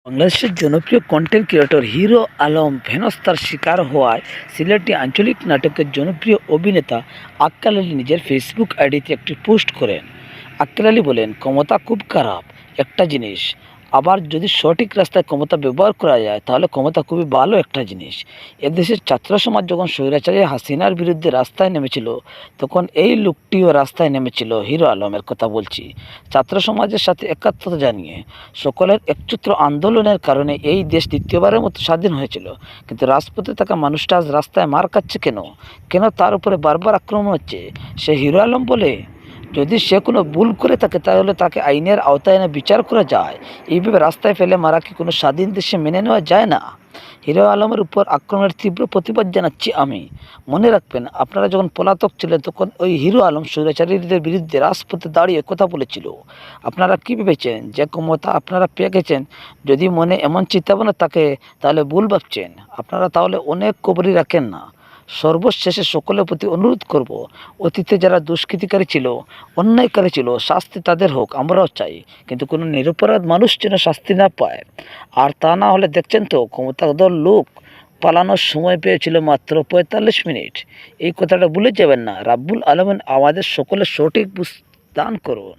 বাংলাদেশের জনপ্রিয় content creator hero Alam হেনস্থার শিকার হওয়ায় সিলেটি আঞ্চলিক নাটকের জনপ্রিয় অভিনেতা আক্কেল আলী নিজের ফেসবুক আইডিতে একটি পোস্ট করেন। আক্কেল আলী বলেন, ক্ষমতা খুব খারাপ একটা জিনিস, আবার যদি সঠিক রাস্তায় ক্ষমতা ব্যবহার করা যায় তাহলে ক্ষমতা খুবই ভালো একটা জিনিস। এদেশের ছাত্র সমাজ যখন স্বৈরাচারী হাসিনার বিরুদ্ধে রাস্তায় নেমেছিল, তখন এই লোকটিও রাস্তায় নেমেছিল। হিরো আলমের কথা বলছি। ছাত্র সমাজের সাথে একাত্মতা জানিয়ে সকলের একচ্ছত্র আন্দোলনের কারণে এই দেশ দ্বিতীয়বারের মতো স্বাধীন হয়েছিল। কিন্তু রাজপথে থাকা মানুষটা আজ রাস্তায় মার খাচ্ছে কেন? কেন তার উপরে বারবার আক্রমণ হচ্ছে? সে হিরো আলম বলে, যদি সে কোনো ভুল করে থাকে তাহলে তাকে আইনের আওতায় এনে বিচার করা যায়। এইভাবে রাস্তায় ফেলে মারা কি কোনো স্বাধীন দেশে মেনে নেওয়া যায় না? হিরো আলমের উপর আক্রমণের তীব্র প্রতিবাদ জানাচ্ছি আমি। মনে রাখবেন, আপনারা যখন পলাতক ছিলেন তখন ওই হিরো আলম স্বৈরাচারীদের বিরুদ্ধে রাজপথে দাঁড়িয়ে কথা বলেছিল। আপনারা কী ভেবেছেন যে ক্ষমতা আপনারা পেয়ে গেছেন? যদি মনে এমন চিন্তাভাবনা থাকে তাহলে ভুল ভাবছেন। আপনারা তাহলে অনেক কবরই রাখেন না। সর্বশেষে সকলের প্রতি অনুরোধ করব, অতীতে যারা দুষ্কৃতিকারী ছিল, অন্যায়কারী ছিল, শাস্তি তাদের হোক, আমরাও চাই। কিন্তু কোনো নিরপরাধ মানুষ যেন শাস্তি না পায়। আর তা না হলে দেখছেন তো, ক্ষমতাধর লোক পালানোর সময় পেয়েছিল মাত্র ৪৫ মিনিট। এই কথাটা ভুলে যাবেন না। রাব্বুল আলামিন আমাদের সকলের সঠিক বুঝ দান করুন।